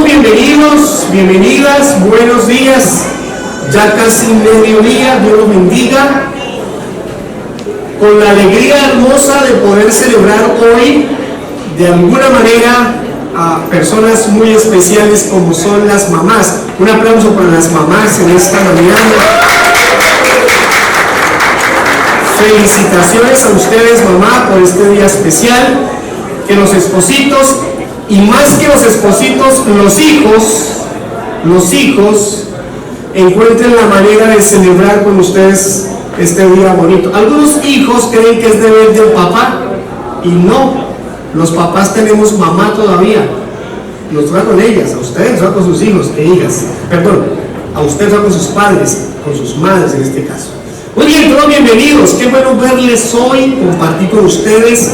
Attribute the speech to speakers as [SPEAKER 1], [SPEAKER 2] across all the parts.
[SPEAKER 1] Todos bienvenidos, bienvenidas, buenos días. Ya casi mediodía, Dios los bendiga. Con la alegría hermosa de poder celebrar hoy, de alguna manera, a personas muy especiales como son las mamás. Un aplauso para las mamás en esta mañana. Felicitaciones a ustedes, mamá, por este día especial. Que los espositos, y más que los espositos, los hijos encuentren la manera de celebrar con ustedes este día bonito. Algunos hijos creen que es deber del papá, y no. Los papás tenemos mamá todavía. Nos va con ellas, a ustedes va con sus hijos e hijas. Perdón, a ustedes va con sus padres, con sus madres en este caso. Muy bien, todos bienvenidos. Qué bueno verles hoy, compartir con ustedes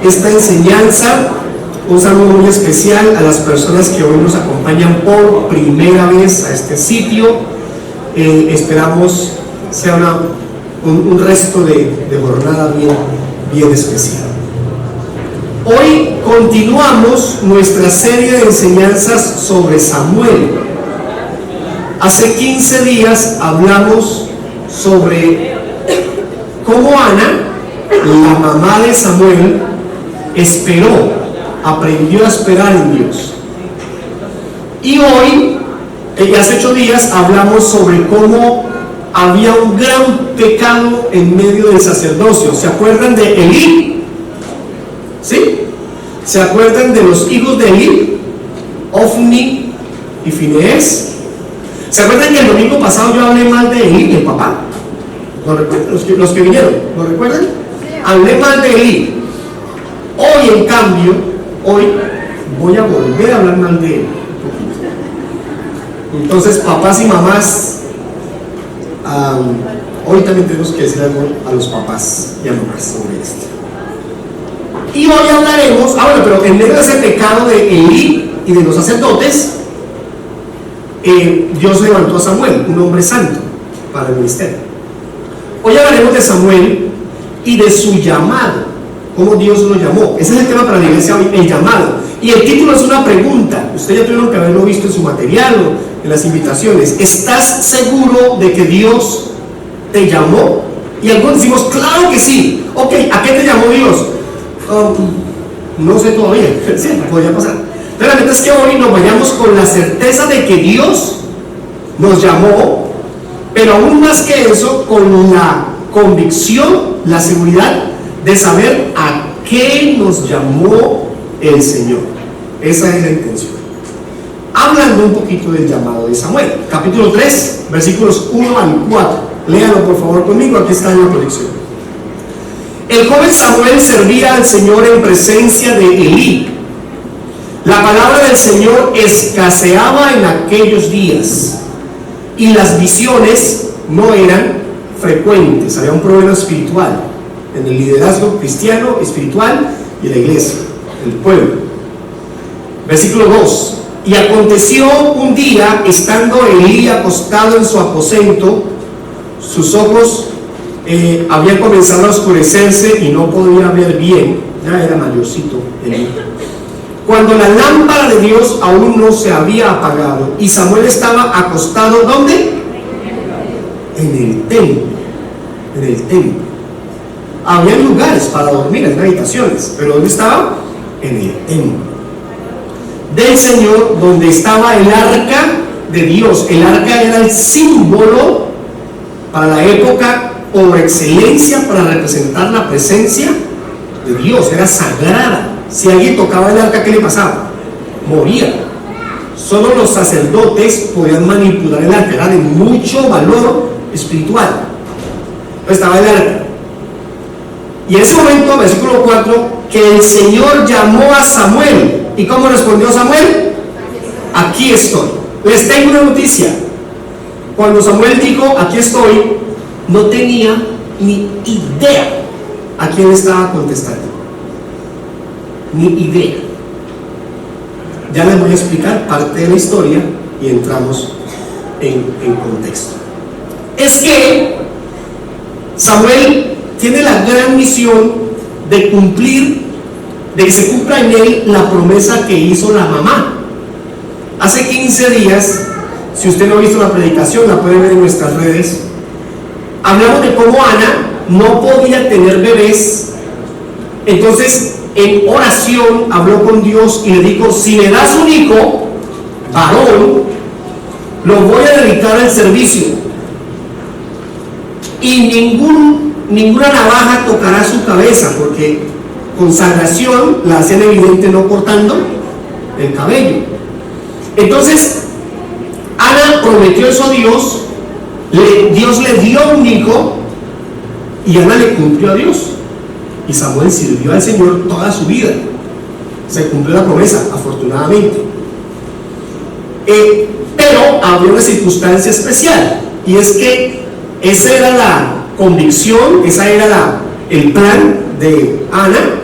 [SPEAKER 1] esta enseñanza. Un saludo muy especial a las personas que hoy nos acompañan por primera vez a este sitio. Esperamos sea un resto de jornada bien especial. Hoy continuamos nuestra serie de enseñanzas sobre Samuel. Hace 15 días hablamos sobre cómo Ana, la mamá de Samuel, aprendió a esperar en Dios. Y hoy, hace 8 días, hablamos sobre cómo había un gran pecado en medio del sacerdocio. ¿Se acuerdan de Elí? ¿Sí? ¿Se acuerdan de los hijos de Elí? Ofni y Finees. ¿Se acuerdan que el domingo pasado yo hablé mal de Elí, el papá? ¿Lo recuerdan? Los que vinieron, ¿lo recuerdan? Sí. Hablé mal de Elí. Hoy, en cambio, voy a volver a hablar mal de él. Entonces, papás y mamás, hoy también tenemos que decir algo a los papás y a mamás sobre esto. Y hoy hablaremos, pero en medio de ese pecado de Elí y de los sacerdotes, Dios levantó a Samuel, un hombre santo, para el ministerio. Hoy hablaremos de Samuel y de su llamado, cómo Dios lo llamó. Ese es el tema para la iglesia hoy, el llamado. Y el título es una pregunta. Ustedes ya tuvieron que haberlo visto en su material o en las invitaciones. ¿Estás seguro de que Dios te llamó? Y algunos decimos, claro que sí. Ok, ¿a qué te llamó Dios? No sé todavía. Sí, podría pasar. Pero la verdad es que hoy nos vayamos con la certeza de que Dios nos llamó, pero aún más que eso, con la convicción, la seguridad de saber a qué nos llamó el Señor. Esa es la intención. Hablando un poquito del llamado de Samuel, capítulo 3, versículos 1 al 4. Léanlo por favor conmigo, aquí está en la proyección. El joven Samuel servía al Señor en presencia de Elí. La palabra del Señor escaseaba en aquellos días y las visiones no eran frecuentes. Había un problema espiritual en el liderazgo cristiano, espiritual y en la iglesia, el pueblo. Versículo 2. Y aconteció un día, estando Elí acostado en su aposento, sus ojos habían comenzado a oscurecerse y no podía ver bien. Ya era mayorcito Elí. Cuando la lámpara de Dios aún no se había apagado y Samuel estaba acostado, ¿dónde? En el templo. En el templo. Había lugares para dormir, en habitaciones, pero ¿dónde estaba? En el templo del Señor, donde estaba el arca de Dios. El arca era el símbolo para la época por excelencia para representar la presencia de Dios. Era sagrada. Si alguien tocaba el arca, ¿qué le pasaba? Moría. Solo los sacerdotes podían manipular el arca. Era de mucho valor espiritual. Estaba el arca. Y en ese momento, versículo 4, que el Señor llamó a Samuel. ¿Y cómo respondió Samuel? Aquí estoy. Les tengo una noticia. Cuando Samuel dijo, aquí estoy, no tenía ni idea a quién estaba contestando. Ni idea. Ya les voy a explicar parte de la historia y entramos en contexto. Es que Samuel tiene la gran misión de cumplir, de que se cumpla en él la promesa que hizo la mamá. Hace 15 días, si usted no ha visto la predicación, la puede ver en nuestras redes, hablamos de cómo Ana no podía tener bebés. Entonces, en oración habló con Dios y le dijo: si me das un hijo varón, lo voy a dedicar al servicio, y ninguna navaja tocará su cabeza, porque consagración la hacían evidente no cortando el cabello. Entonces Ana prometió eso a Dios, Dios le dio un hijo y Ana le cumplió a Dios, y Samuel sirvió al Señor toda su vida. Se cumplió la promesa, afortunadamente. Pero había una circunstancia especial, y es que esa era la convicción, esa era el plan de Ana.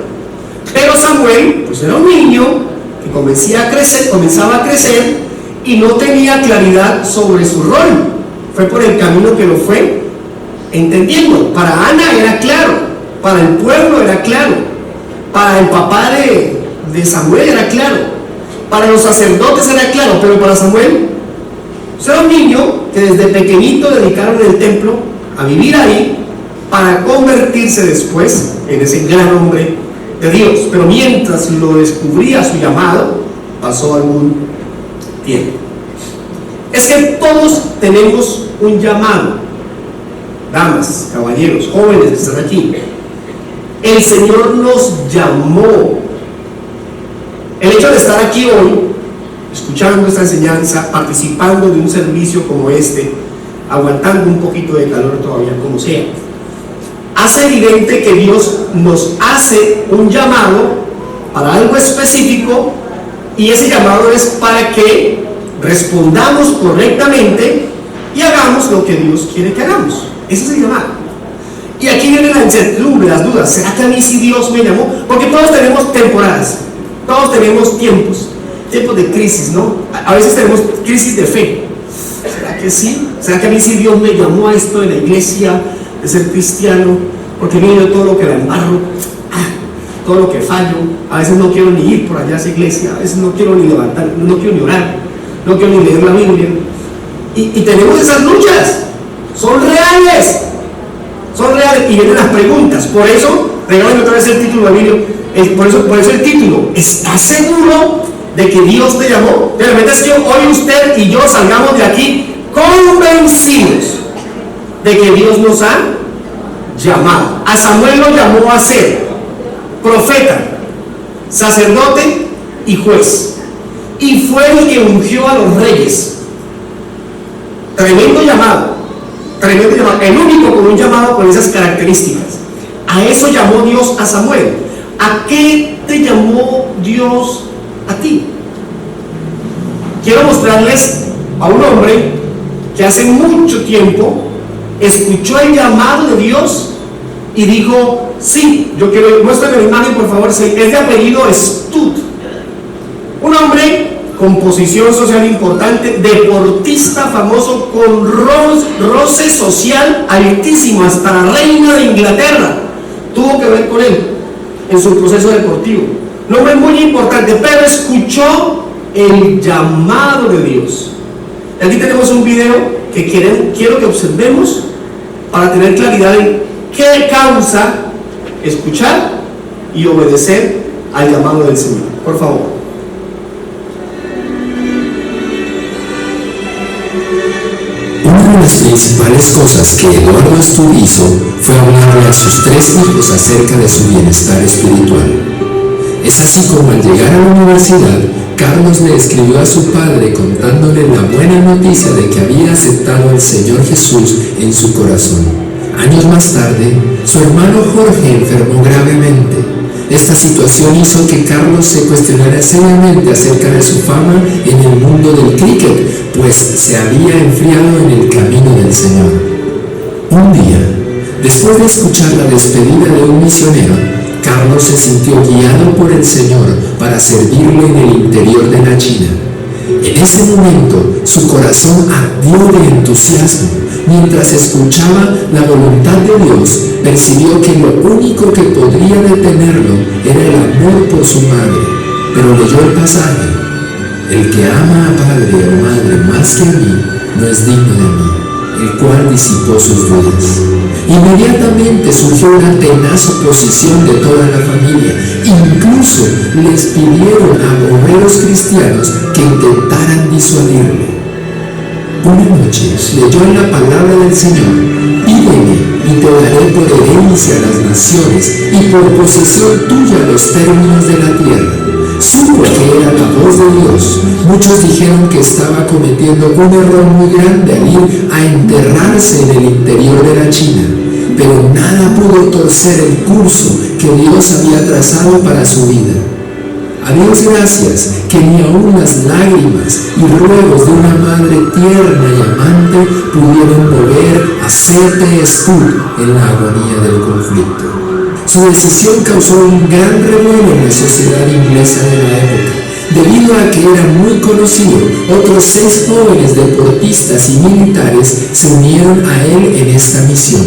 [SPEAKER 1] Pero Samuel, pues era un niño que comenzaba a crecer y no tenía claridad sobre su rol. Fue por el camino que lo fue entendiendo. Para Ana era claro, para el pueblo era claro, para el papá de Samuel era claro, para los sacerdotes era claro, pero para Samuel, pues era un niño que desde pequeñito dedicaron el templo a vivir ahí para convertirse después en ese gran hombre de Dios. Pero mientras lo descubría su llamado, pasó algún tiempo. Es que todos tenemos un llamado, damas, caballeros, jóvenes que están aquí. El Señor nos llamó. El hecho de estar aquí hoy, escuchando esta enseñanza, participando de un servicio como este, aguantando un poquito de calor todavía, como sea, hace evidente que Dios nos hace un llamado para algo específico, y ese llamado es para que respondamos correctamente y hagamos lo que Dios quiere que hagamos. Ese es el llamado. Y aquí viene la incertidumbre, las dudas. ¿Será que a mí sí Dios me llamó? Porque todos tenemos temporadas, todos tenemos tiempos de crisis, ¿no? A veces tenemos crisis de fe. ¿Será que sí? ¿Será que a mí sí Dios me llamó a esto de la iglesia, de ser cristiano? Porque mire todo lo que la embarro, todo lo que fallo. A veces no quiero ni ir por allá a esa iglesia, a veces no quiero ni levantar, no quiero ni orar, no quiero ni leer la Biblia. Y tenemos esas luchas, son reales, y vienen las preguntas. Por eso, regálame otra vez el título de Biblia, por eso el título: ¿estás seguro de que Dios te llamó? De repente es que hoy usted y yo salgamos de aquí convencidos de que Dios nos ha llamado. A Samuel lo llamó a ser profeta, sacerdote y juez, y fue el que ungió a los reyes. Tremendo llamado, el único con un llamado con esas características. A eso llamó Dios a Samuel. ¿A qué te llamó Dios a ti? Quiero mostrarles a un hombre que hace mucho tiempo escuchó el llamado de Dios y dijo: sí, yo quiero. Muéstrame la imagen, por favor. Es de apellido Stud, un hombre con posición social importante, deportista famoso, con roce social altísimo, hasta la reina de Inglaterra tuvo que ver con él en su proceso deportivo. Un hombre muy importante, pero escuchó el llamado de Dios. Aquí tenemos un video que quiero que observemos para tener claridad en qué causa escuchar y obedecer al llamado del Señor. Por favor.
[SPEAKER 2] Una de las principales cosas que Eduardo Stud hizo fue hablarle a sus 3 hijos acerca de su bienestar espiritual. Es así como al llegar a la universidad, Carlos le escribió a su padre contándole la buena noticia de que había aceptado al Señor Jesús en su corazón. Años más tarde, su hermano Jorge enfermó gravemente. Esta situación hizo que Carlos se cuestionara seriamente acerca de su fama en el mundo del cricket, pues se había enfriado en el camino del Señor. Un día, después de escuchar la despedida de un misionero, Carlos se sintió guiado por el Señor para servirlo en el interior de la China. En ese momento, su corazón ardió de entusiasmo. Mientras escuchaba la voluntad de Dios, percibió que lo único que podría detenerlo era el amor por su madre. Pero leyó el pasaje: El que ama a padre o madre más que a mí, no es digno de mí, el cual disipó sus dudas. Inmediatamente surgió una tenaz oposición de toda la familia. Incluso les pidieron a obreros cristianos que intentaran disuadirle. Una noche leyó en la palabra del Señor: pídeme y te daré por herencia a las naciones y por posesión tuya los términos de la tierra. Supo que era la voz de Dios. Muchos dijeron que estaba cometiendo un error muy grande al ir a enterrarse en el interior de la China, pero nada pudo torcer el curso que Dios había trazado para su vida. A Dios gracias que ni aun las lágrimas y ruegos de una madre tierna y amante pudieron mover a C.T. Studd en la agonía del conflicto. Su decisión causó un gran revuelo en la sociedad inglesa de la época. Debido a que era muy conocido, otros 6 jóvenes deportistas y militares se unieron a él en esta misión.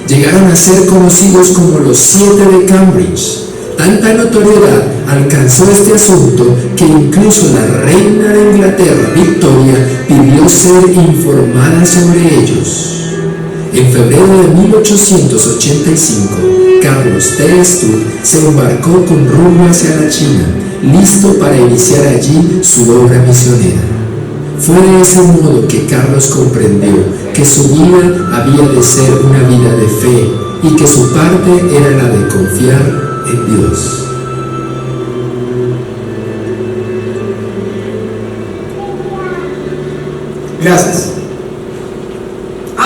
[SPEAKER 2] Llegaron a ser conocidos como los 7 de Cambridge. Tanta notoriedad alcanzó este asunto que incluso la reina de Inglaterra, Victoria, pidió ser informada sobre ellos. En febrero de 1885, Carlos T. Studd se embarcó con rumbo hacia la China, listo para iniciar allí su obra misionera. Fue de ese modo que Carlos comprendió que su vida había de ser una vida de fe y que su parte era la de confiar en Dios.
[SPEAKER 1] Gracias.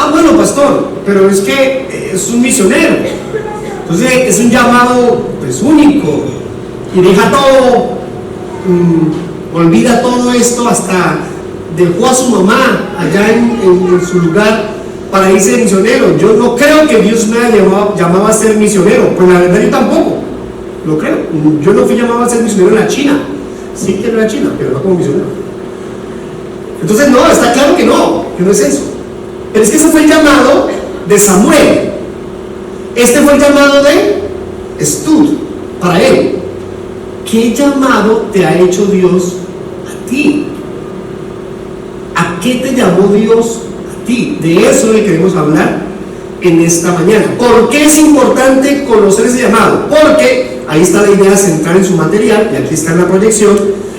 [SPEAKER 1] Bueno, pastor, pero es que es un misionero. Entonces es un llamado pues único y deja todo, olvida todo esto, hasta dejó a su mamá allá en su lugar para irse de misionero. Yo no creo que Dios me haya llamado a ser misionero, pues la verdad yo tampoco lo creo. Yo no fui llamado a ser misionero en la China, sí que en la China, pero no como misionero. Entonces no, está claro que no es eso. Pero es que ese fue el llamado de Samuel. Este fue el llamado de Studd para él. ¿Qué llamado te ha hecho Dios a ti? ¿A qué te llamó Dios a ti? De eso le queremos hablar en esta mañana. ¿Por qué es importante conocer ese llamado? Porque ahí está la idea central en su material, y aquí está en la proyección.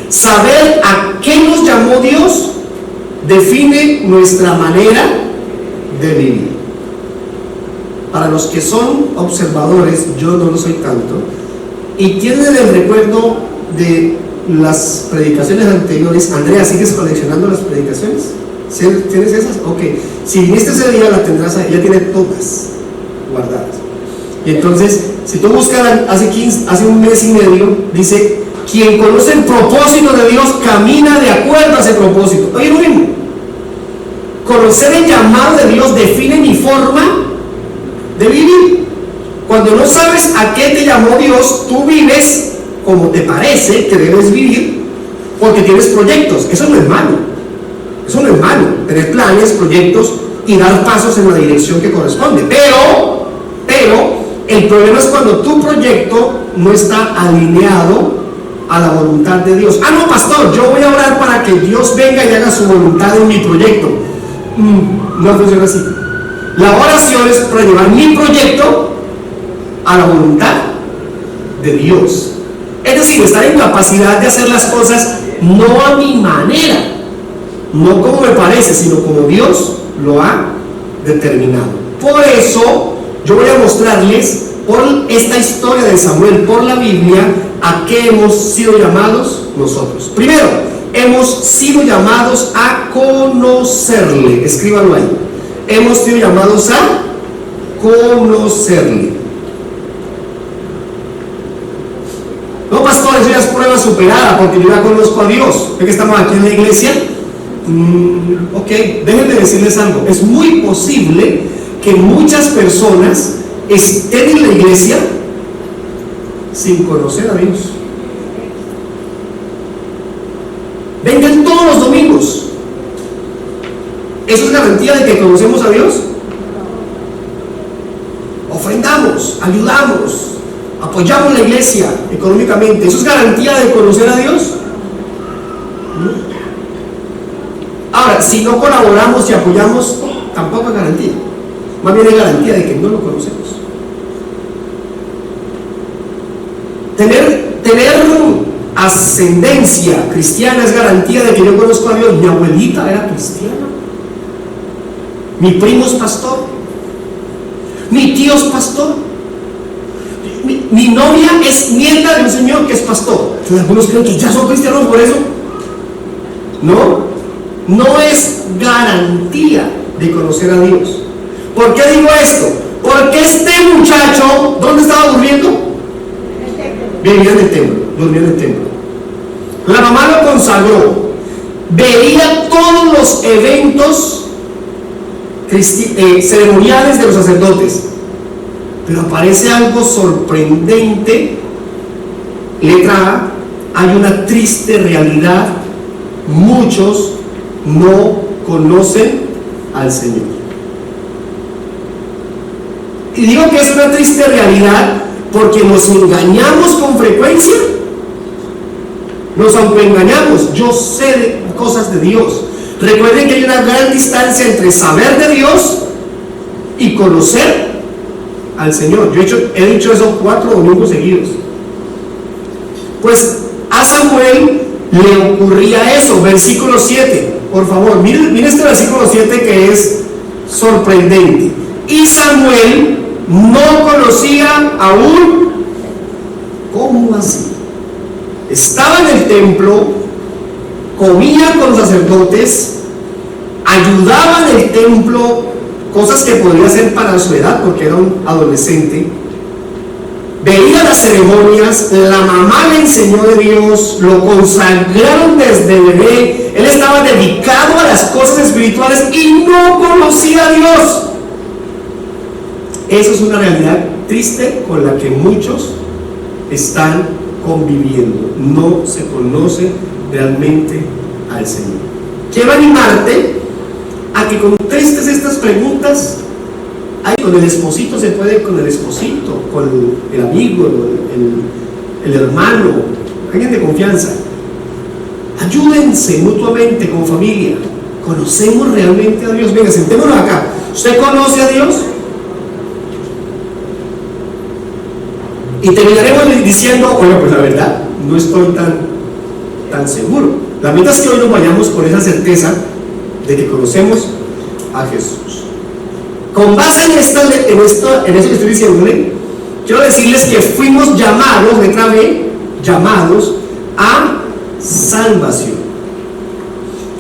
[SPEAKER 1] Saber a qué nos llamó Dios define nuestra manera de vivir. Para los que son observadores, yo no lo soy tanto, y tienen el recuerdo de las predicaciones anteriores. Andrea, ¿sigues coleccionando las predicaciones? ¿Tienes esas? Ok. Si viniste ese día, la tendrás ahí, ya tiene todas guardadas. Y entonces, si tú buscas hace un mes y medio, dice: quien conoce el propósito de Dios camina de acuerdo a ese propósito. Oye, lo mismo. Conocer el llamado de Dios define mi forma de vivir. Cuando no sabes a qué te llamó Dios, tú vives como te parece que debes vivir, porque tienes proyectos. Eso no es malo. Eso no es malo. Tener planes, proyectos y dar pasos en la dirección que corresponde. Pero el problema es cuando tu proyecto no está alineado a la voluntad de Dios. No, pastor, yo voy a orar para que Dios venga y haga su voluntad en mi proyecto. No funciona así. La oración es para llevar mi proyecto a la voluntad de Dios. Es decir, estar en capacidad de hacer las cosas no a mi manera, no como me parece, sino como Dios lo ha determinado. Por eso yo voy a mostrarles, por esta historia de Samuel, por la Biblia, a qué hemos sido llamados nosotros. Primero, hemos sido llamados a conocerle. Escríbanlo ahí. Hemos sido llamados a conocerle. No, pastor, eso ya es prueba superada, porque yo ya conozco a Dios. ¿Ve que estamos aquí en la iglesia? Ok, déjenme decirles algo. Es muy posible que muchas personas estén en la iglesia sin conocer a Dios. Vengan todos los domingos. ¿Eso es garantía de que conocemos a Dios? Ofrendamos, ayudamos, apoyamos la iglesia económicamente. ¿Eso es garantía de conocer a Dios? Ahora, si no colaboramos y apoyamos, tampoco es garantía. Más bien es garantía de que no lo conocemos. Tener ascendencia cristiana es garantía de que yo conozco a Dios. Mi abuelita era cristiana, mi primo es pastor, mi tío es pastor, mi novia es nieta de un señor que es pastor. Entonces, algunos creen que ya son cristianos por eso. No es garantía de conocer a Dios. ¿Por qué digo esto? Porque este muchacho, ¿dónde estaba durmiendo? Vivía en el templo, dormía en el templo. La mamá lo consagró, veía todos los eventos ceremoniales de los sacerdotes, pero aparece algo sorprendente. Letra A, hay una triste realidad: muchos no conocen al Señor. Y digo que es una triste realidad porque nos engañamos con frecuencia, nos autoengañamos. Yo sé de cosas de Dios. Recuerden que hay una gran distancia entre saber de Dios y conocer al Señor. Yo he dicho eso 4 domingos seguidos. Pues a Samuel le ocurría eso. Versículo 7, por favor, miren este versículo 7 que es sorprendente. Y Samuel no conocía aún. ¿Cómo así? Estaba en el templo, comía con los sacerdotes, ayudaba en el templo, cosas que podía hacer para su edad porque era un adolescente. Veía las ceremonias, la mamá le enseñó de Dios, lo consagraron desde bebé, él estaba dedicado a las cosas espirituales y no conocía a Dios. Eso es una realidad triste con la que muchos están conviviendo. No se conoce realmente al Señor. Quiero animarte a que contestes estas preguntas. Ay, con el esposito se puede, con el esposito, con el amigo, el hermano, alguien de confianza. Ayúdense mutuamente como familia. ¿Conocemos realmente a Dios? Venga, sentémonos acá. ¿Usted conoce a Dios? Y terminaremos diciendo, oye, pues la verdad, no estoy tan seguro. La verdad es que hoy nos vayamos con esa certeza de que conocemos a Jesús. Con base en eso que estoy diciéndole, quiero decirles que fuimos llamados, letra B, llamados a salvación.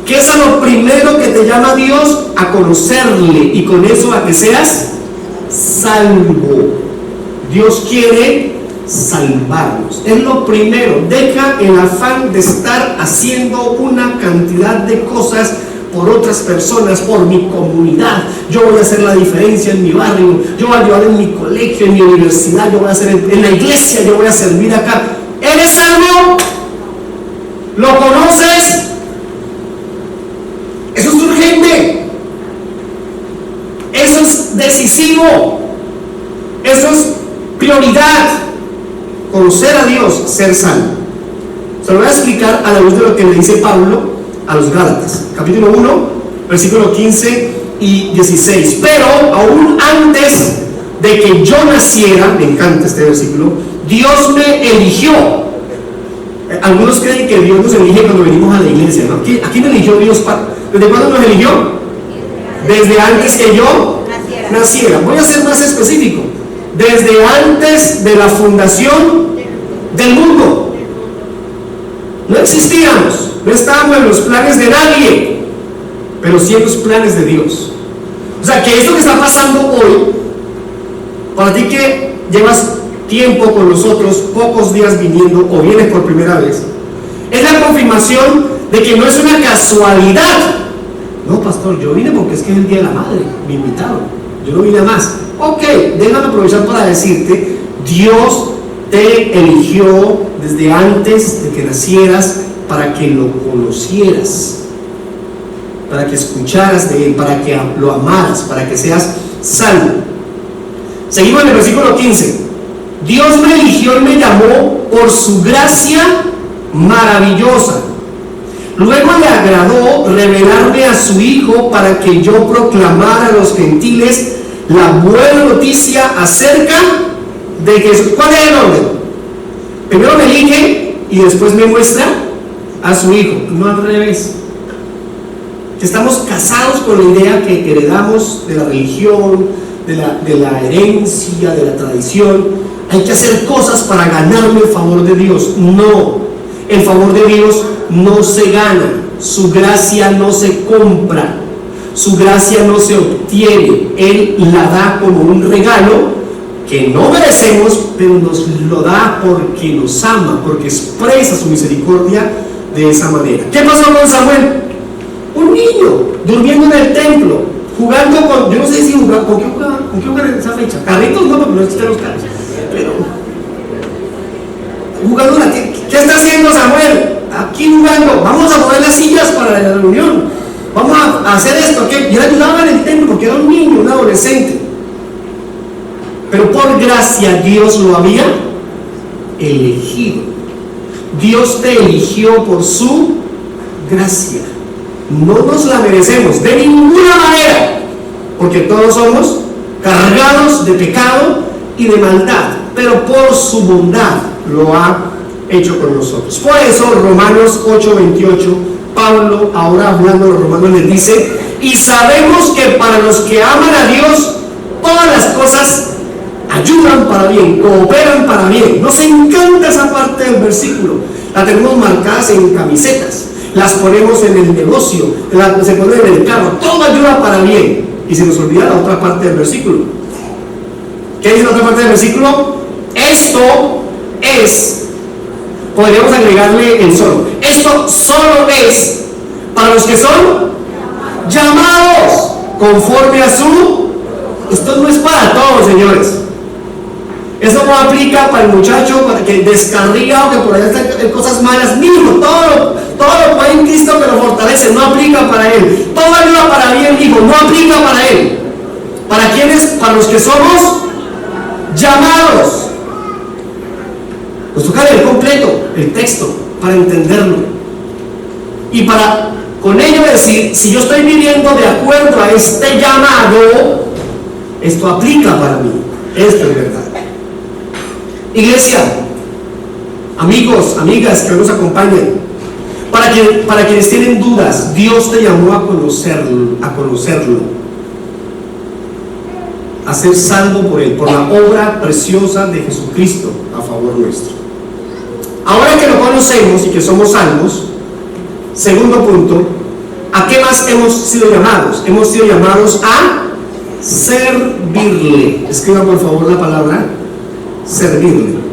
[SPEAKER 1] ¿Qué es lo primero que te llama Dios? A conocerle, y con eso a que seas salvo. Dios quiere salvarnos. Es lo primero. Deja el afán de estar haciendo una cantidad de cosas por otras personas, por mi comunidad. Yo voy a hacer la diferencia en mi barrio, yo voy a ayudar en mi colegio, en mi universidad, yo voy a hacer en la iglesia, yo voy a servir acá. ¿Eres salvo? ¿Lo conoces? Eso es urgente. Eso es decisivo. Eso es prioridad. Conocer a Dios, ser salvo. Se lo voy a explicar a la luz de lo que le dice Pablo a los Gálatas, capítulo 1, versículos 15 y 16. Pero aún antes de que yo naciera, me encanta este versículo, Dios me eligió. Algunos creen que Dios nos elige cuando venimos a la iglesia, ¿no? Aquí me eligió Dios. ¿Desde cuándo nos eligió? Desde antes que yo naciera. Voy a ser más específico. Desde antes de la fundación del mundo. No existíamos, no estábamos en los planes de nadie, pero sí en los planes de Dios. O sea, que esto que está pasando hoy, para ti que llevas tiempo con nosotros, pocos días viniendo o vienes por primera vez, es la confirmación de que no es una casualidad. No, pastor, yo vine porque es que es el Día de la Madre, me invitaron, yo no vine a más. Ok, déjame aprovechar para decirte, Dios te eligió desde antes de que nacieras para que lo conocieras, para que escucharas de Él, para que lo amaras, para que seas salvo. Seguimos en el versículo 15. Dios me eligió y me llamó por su gracia maravillosa. Luego le agradó revelarme a su Hijo para que yo proclamara a los gentiles la buena noticia acerca de Jesús. ¿Cuál es el orden? Primero me elige y después me muestra a su Hijo, no al revés. Estamos casados con la idea que heredamos de la religión, de la herencia, de la tradición. Hay que hacer cosas para ganarme el favor de Dios. No, el favor de Dios no se gana, su gracia no se compra, su gracia no se obtiene. Él la da como un regalo que no merecemos, pero nos lo da porque nos ama, porque expresa su misericordia de esa manera. ¿Qué pasó con Samuel? Un niño durmiendo en el templo, jugando con, yo no sé si jugaba, ¿con qué jugaban en esa fecha? Carritos no, porque no existen los carros, pero jugando ¿qué está haciendo Samuel? Aquí jugando, vamos a poner las sillas para la reunión, vamos a hacer esto, aquello. Yo le ayudaba en el templo porque era un niño, un adolescente, pero por gracia Dios lo había elegido. Dios te eligió por su gracia. No nos la merecemos de ninguna manera, porque todos somos cargados de pecado y de maldad, pero por su bondad lo ha hecho con nosotros. Por eso Romanos 8:28, Pablo, ahora hablando de los romanos, les dice: y sabemos que para los que aman a Dios todas las cosas ayudan para bien, cooperan para bien. Nos encanta esa parte del versículo, la tenemos marcadas en camisetas, las ponemos en el negocio, se pone en el carro, todo ayuda para bien. Y se nos olvida la otra parte del versículo. ¿Qué dice la otra parte del versículo? Esto es, podríamos agregarle el solo, esto solo es para los que son llamados conforme a su. Esto no es para todos, señores. Eso no aplica para el muchacho que descarría o que por allá están cosas malas. Mijo, todo lo puede en Cristo que lo fortalece. No aplica para él. Todo ayuda para bien, hijo. No aplica para él. ¿Para quiénes? Para los que somos llamados. Nos toca leer completo el texto para entenderlo. Y para con ello decir, si yo estoy viviendo de acuerdo a este llamado, esto aplica para mí. Esto es verdad. Iglesia, amigos, amigas que nos acompañan, para quienes tienen dudas, Dios te llamó a conocerlo, a ser salvo por Él, por la obra preciosa de Jesucristo a favor nuestro. Ahora que lo conocemos y que somos salvos, segundo punto, ¿a qué más hemos sido llamados? Hemos sido llamados a servirle. Escriba por favor la palabra servirle.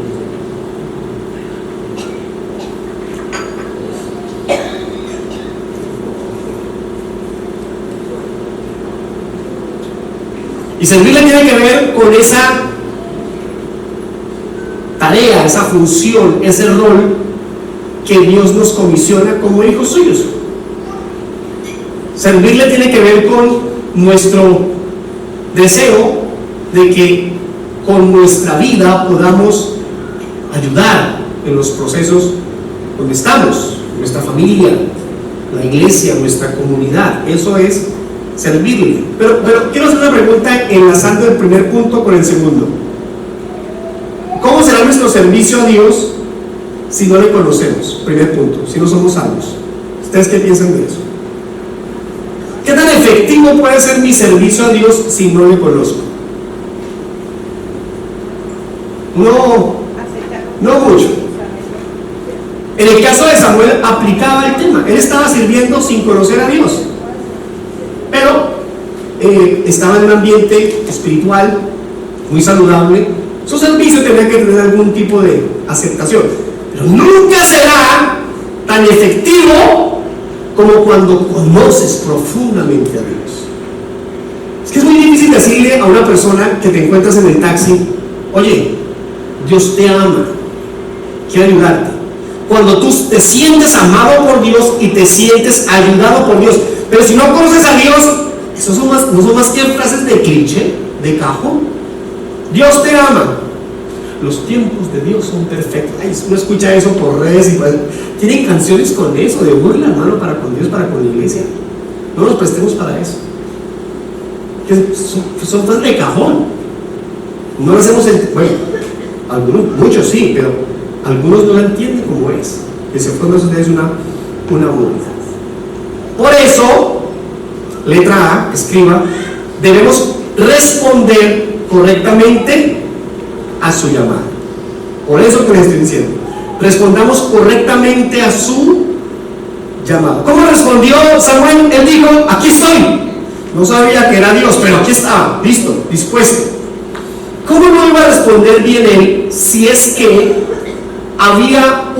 [SPEAKER 1] Y servirle tiene que ver con esa tarea, esa función, ese rol que Dios nos comisiona como hijos suyos. Servirle tiene que ver con nuestro deseo de que con nuestra vida podamos ayudar en los procesos donde estamos, nuestra familia, la iglesia, nuestra comunidad. Eso es servirle. Pero quiero hacer una pregunta enlazando el primer punto con el segundo. ¿Cómo será nuestro servicio a Dios si no le conocemos? Primer punto, si no somos salvos. ¿Ustedes qué piensan de eso? ¿Qué tan efectivo puede ser mi servicio a Dios si no le conozco? No mucho. En el caso de Samuel aplicaba el tema. Él estaba sirviendo sin conocer a Dios, pero estaba en un ambiente espiritual muy saludable. Su servicio tenía que tener algún tipo de aceptación, pero nunca será tan efectivo como cuando conoces profundamente a Dios. Es que es muy difícil decirle a una persona que te encuentras en el taxi: oye, Dios te ama, quiere ayudarte. Cuando tú te sientes amado por Dios y te sientes ayudado por Dios. Pero si no conoces a Dios, eso no son más que frases de cliché, de cajón. Dios te ama. Los tiempos de Dios son perfectos. Ay, uno escucha eso por redes y pues, tienen canciones con eso, de burla, hermano, para con Dios, para con la iglesia. No nos prestemos para eso. Que son cosas de cajón. No lo hacemos bueno, algunos, muchos sí, pero algunos no lo entienden como es. Que se forma eso es una burla. Por eso, letra A, escriba, debemos responder correctamente a su llamada. Por eso que les estoy diciendo, respondamos correctamente a su llamado. ¿Cómo respondió Samuel? Él dijo, aquí estoy. No sabía que era Dios, pero aquí estaba, listo, dispuesto. ¿Cómo no iba a responder bien él si es que había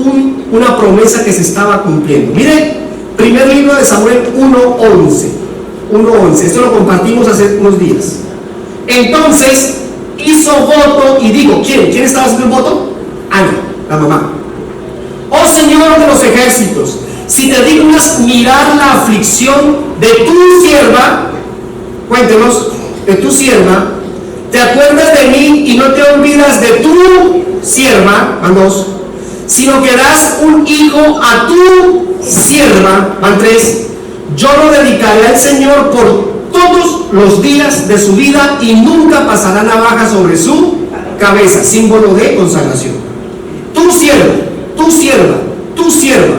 [SPEAKER 1] una promesa que se estaba cumpliendo? Mire, primer libro de Samuel 1:11. Esto lo compartimos hace unos días. Entonces hizo voto y dijo, ¿quién estaba haciendo el voto? Ana, la mamá. Oh Señor de los ejércitos, si te dignas mirar la aflicción de tu sierva, cuéntenos, de tu sierva, te acuerdas de mí y no te olvidas de tu sierva, van 2, sino que das un hijo a tu sierva, van 3, yo lo dedicaré al Señor por todos los días de su vida y nunca pasará navaja sobre su cabeza, símbolo de consagración. Tu sierva, tu sierva, tu sierva.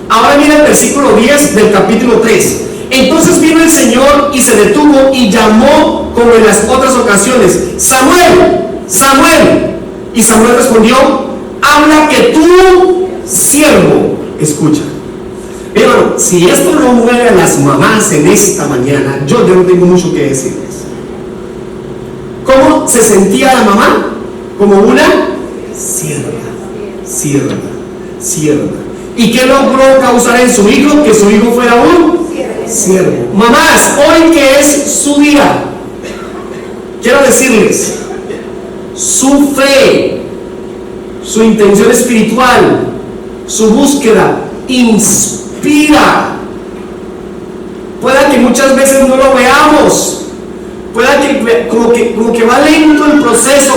[SPEAKER 1] Ahora mira el versículo 10 del capítulo 3. Entonces vino el Señor y se detuvo y llamó como en las otras ocasiones, Samuel, Samuel. Y Samuel respondió, habla que tu siervo escucha. Pero si esto no mueve a las mamás en esta mañana, yo no tengo mucho que decirles. ¿Cómo se sentía la mamá? Como una sierva. ¿Y qué logró causar en su hijo? Que su hijo fuera un siervo. Mamás, hoy que es su día, quiero decirles, su fe, su intención espiritual, su búsqueda, inspira. Pueda que muchas veces no lo veamos, pueda que como que va lento el proceso,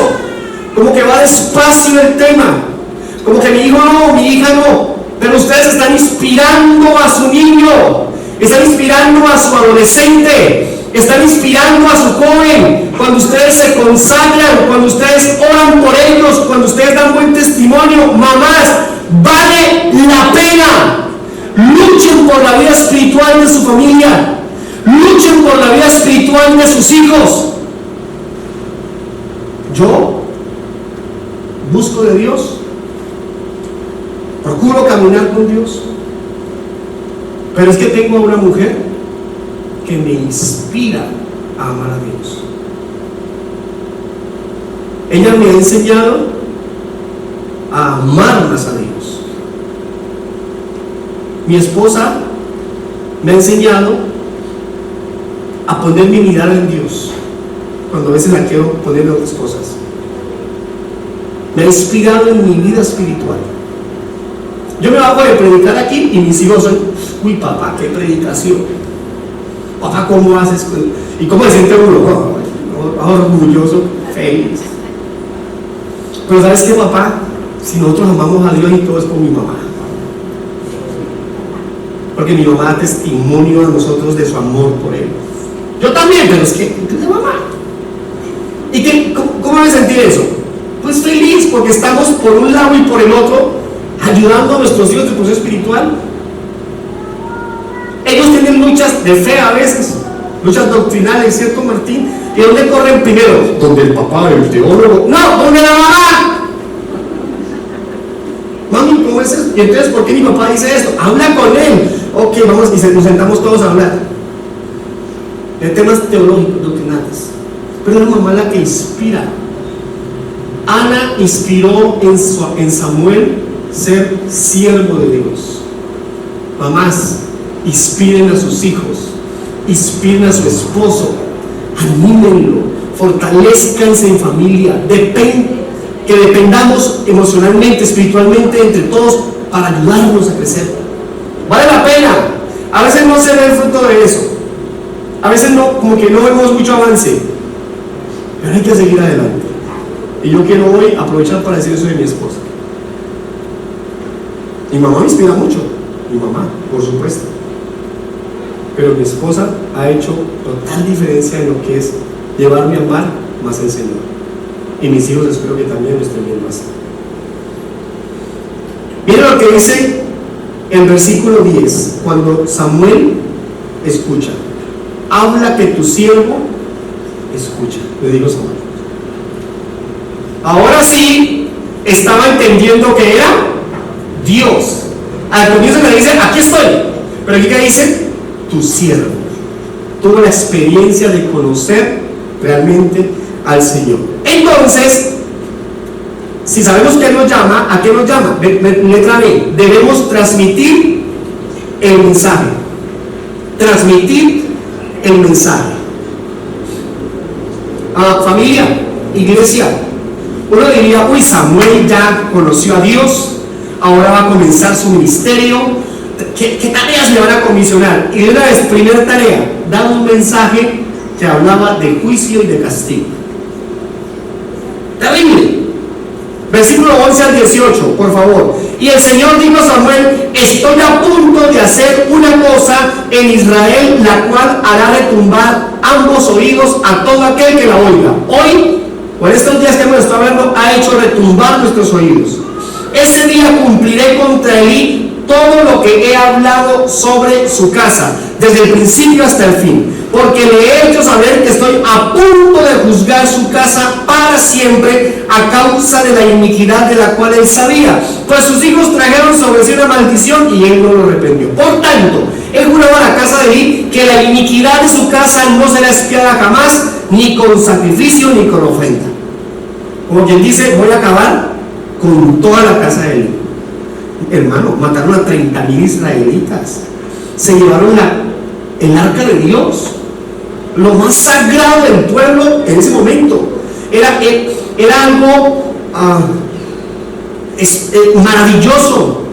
[SPEAKER 1] como que va despacio el tema, como que mi hijo no, mi hija no, pero ustedes están inspirando a su niño, están inspirando a su adolescente, están inspirando a su joven. Cuando ustedes se consagran, cuando ustedes oran por ellos, cuando ustedes dan buen testimonio, mamás, vale la pena. Luchen por la vida espiritual de su familia, luchen por la vida espiritual de sus hijos. Yo busco de Dios, procuro caminar con Dios, pero es que tengo a una mujer que me inspira a amar a Dios. Ella me ha enseñado a amar más a Dios. Mi esposa me ha enseñado a poner mi mirada en Dios cuando a veces la quiero poner en otras cosas. Me ha inspirado en mi vida espiritual. Yo me hago de predicar aquí y mis hijos son, uy papá, qué predicación. Papá, ¿cómo haces? ¿Y cómo se siente uno? Orgulloso, feliz. Pero ¿sabes qué, papá? Si nosotros amamos a Dios y todo es con mi mamá. Porque mi mamá da testimonio a nosotros de su amor por Él. Yo también, pero es que de mamá. ¿Y cómo me sentí eso? Pues feliz, porque estamos por un lado y por el otro ayudando a nuestros hijos en su proceso espiritual. Ellos tienen luchas de fe a veces, luchas doctrinales, ¿cierto, Martín? ¿Y dónde corren primero? Donde el papá, el teólogo. No, donde la mamá. Mami, ¿cómo es eso? Y entonces, ¿por qué mi papá dice esto? Habla con él. Ok, vamos y nos sentamos todos a hablar de temas teológicos, doctrinales. Pero es la mamá la que inspira. Ana inspiró en Samuel ser siervo de Dios. Mamás, inspiren a sus hijos, inspiren a su esposo, anímenlo, fortalezcanse en familia, que dependamos emocionalmente, espiritualmente entre todos para ayudarnos a crecer. Vale la pena. A veces no se ve el fruto de eso, a veces no, como que no vemos mucho avance, pero hay que seguir adelante. Y yo quiero hoy aprovechar para decir eso de mi esposa. Mi mamá me inspira mucho, mi mamá, por supuesto. Pero mi esposa ha hecho total diferencia en lo que es llevarme a amar más al Señor. Y mis hijos espero que también lo estén viendo así. Miren lo que dice el versículo 10, cuando Samuel escucha. Habla que tu siervo escucha, le digo Samuel. Ahora sí estaba entendiendo que era Dios. Al comienzo le dice, aquí estoy. Pero aquí que dice, tu siervo. Tuvo la experiencia de conocer realmente al Señor. Entonces, si sabemos que Él nos llama, ¿a qué nos llama? Letra B, debemos transmitir el mensaje. Transmitir el mensaje. Familia, iglesia, uno diría, uy, Samuel ya conoció a Dios, ahora va a comenzar su ministerio, ¿qué tareas le van a comisionar? Y de una vez, primera tarea, dar un mensaje que hablaba de juicio y de castigo. Terrible. Versículo 11 al 18, por favor. Y el Señor dijo a Samuel, estoy a punto de hacer una cosa en Israel, la cual hará retumbar ambos oídos a todo aquel que la oiga. Hoy, por estos días que hemos estado hablando, ha hecho retumbar nuestros oídos. Ese día cumpliré contra Elí todo lo que he hablado sobre su casa, desde el principio hasta el fin, porque le he hecho saber que estoy a punto de juzgar su casa para siempre a causa de la iniquidad de la cual él sabía, pues sus hijos trajeron sobre sí una maldición y él no lo arrepintió. Por tanto, él juraba a la casa de Elí que la iniquidad de su casa no será expiada jamás, ni con sacrificio ni con ofrenda. Como quien dice, voy a acabar con toda la casa de Elí. Hermano, mataron a 30,000 israelitas, se llevaron el arca de Dios, lo más sagrado del pueblo en ese momento. Era algo maravilloso,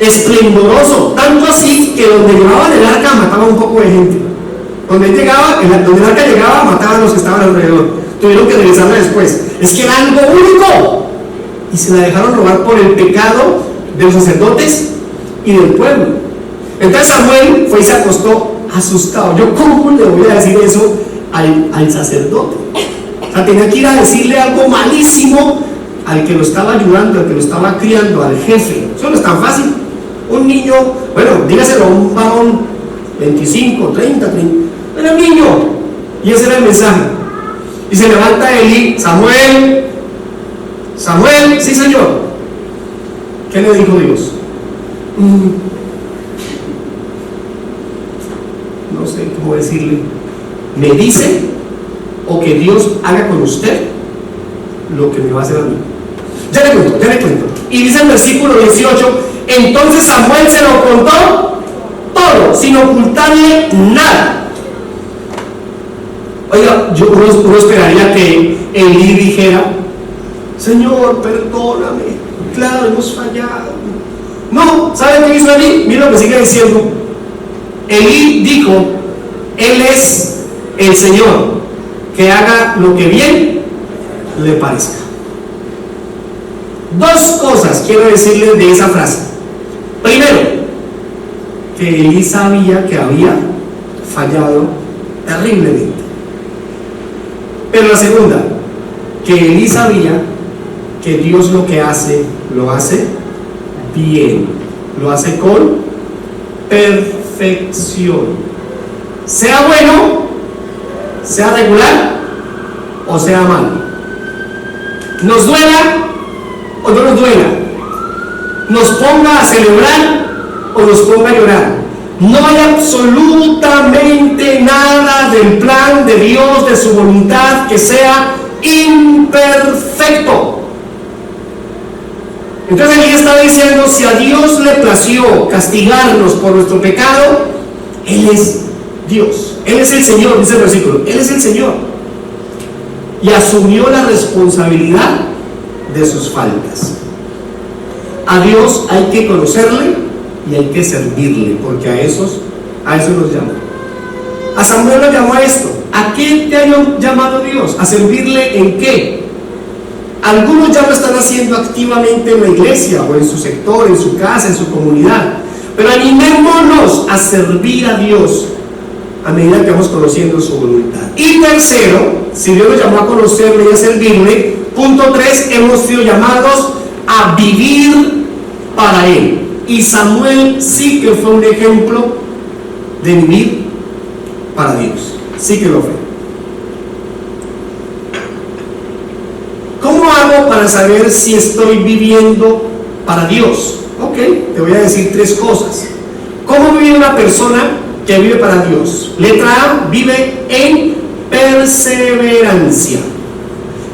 [SPEAKER 1] esplendoroso, tanto así que donde llevaban el arca mataban un poco de gente. Donde el arca llegaba, mataban a los que estaban alrededor. Tuvieron que regresarla después. Es que era algo único. Y se la dejaron robar por el pecado de los sacerdotes y del pueblo. Entonces Samuel fue y se acostó asustado. Yo, ¿cómo le voy a decir eso al sacerdote? O sea, tenía que ir a decirle algo malísimo al que lo estaba ayudando, al que lo estaba criando, al jefe. Eso no es tan fácil. Un niño, bueno, dígaselo a un varón 25, 30, era un niño. Y ese era el mensaje. Y se levanta Elí, Samuel, sí señor. ¿Qué le dijo Dios? No sé cómo decirle. Me dice, o que Dios haga con usted lo que me va a hacer a mí. Ya le cuento. Y dice el versículo 18, entonces Samuel se lo contó todo, sin ocultarle nada. Oiga, uno esperaría que Elí dijera, Señor, perdóname, claro, hemos fallado. No, ¿sabe qué hizo Elí? Mira lo que sigue diciendo. Elí dijo, Él es el Señor, que haga lo que bien le parezca. Dos cosas quiero decirle de esa frase. Primero, que Elí sabía que había fallado terriblemente. Pero la segunda, que Elí sabía que Dios lo que hace, lo hace bien, lo hace con perfección. Sea bueno, sea regular o sea malo. Nos duela o no nos duela. Nos ponga a celebrar o nos ponga a llorar. No hay absolutamente nada del plan de Dios, de su voluntad, que sea imperfecto. Entonces él estaba diciendo, si a Dios le plació castigarnos por nuestro pecado, Él es Dios, Él es el Señor, dice el versículo, Él es el Señor. Y asumió la responsabilidad de sus faltas. A Dios hay que conocerle y hay que servirle, porque a eso nos llama. A Samuel lo llamó a esto. ¿A qué te ha llamado Dios? ¿A servirle en qué? Algunos ya lo están haciendo activamente en la iglesia o en su sector, en su casa, en su comunidad. Pero animémonos a servir a Dios a medida que vamos conociendo su voluntad. Y tercero, si Dios nos llamó a conocerle y a servirle, punto 3, hemos sido llamados a vivir para Él. Y Samuel sí que fue un ejemplo de vivir para Dios. Sí que lo fue. ¿Cómo hago para saber si estoy viviendo para Dios? Ok, te voy a decir 3 cosas. ¿Cómo vive una persona que vive para Dios? Letra A, vive en perseverancia.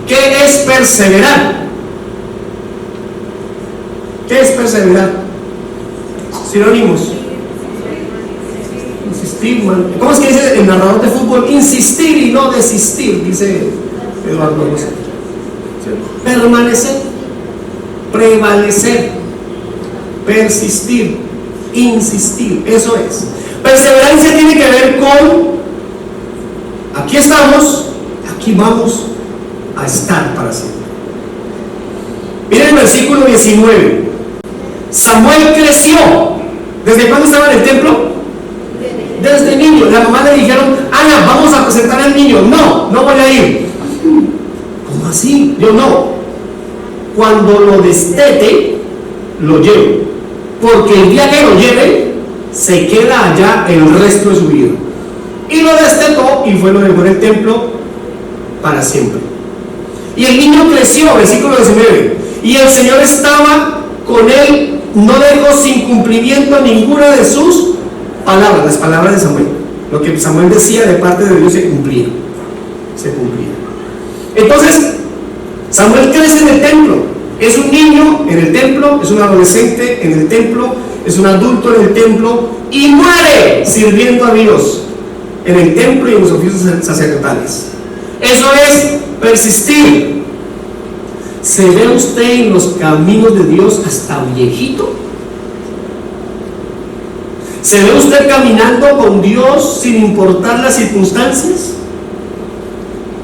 [SPEAKER 1] ¿Qué es perseverar? ¿Qué es perseverar? Sinónimos. Insistir, man. ¿Cómo es que dice el narrador de fútbol? Insistir y no desistir, dice Eduardo Rosa. Permanecer, prevalecer, persistir, insistir, eso es. Perseverancia tiene que ver con aquí estamos, aquí vamos a estar para siempre. Miren el versículo 19. Samuel creció. ¿Desde cuándo estaba en el templo? Desde niño. La mamá le dijeron: Ana, vamos a presentar al niño. No, no voy a ir. ¿Cómo así? Yo no. Cuando lo destete, lo llevo. Porque el día que lo lleve, se queda allá el resto de su vida. Y lo destetó y lo dejó en el templo para siempre. Y el niño creció, versículo 19. Y el Señor estaba con él, no dejó sin cumplimiento ninguna de sus palabras, las palabras de Samuel. Lo que Samuel decía de parte de Dios se cumplía. Se cumplía. Entonces, Samuel crece en el templo. Es un niño en el templo, es un adolescente en el templo, es un adulto en el templo y muere sirviendo a Dios en el templo y en los oficios sacerdotales. Eso es persistir. ¿Se ve usted en los caminos de Dios hasta viejito? ¿Se ve usted caminando con Dios sin importar las circunstancias?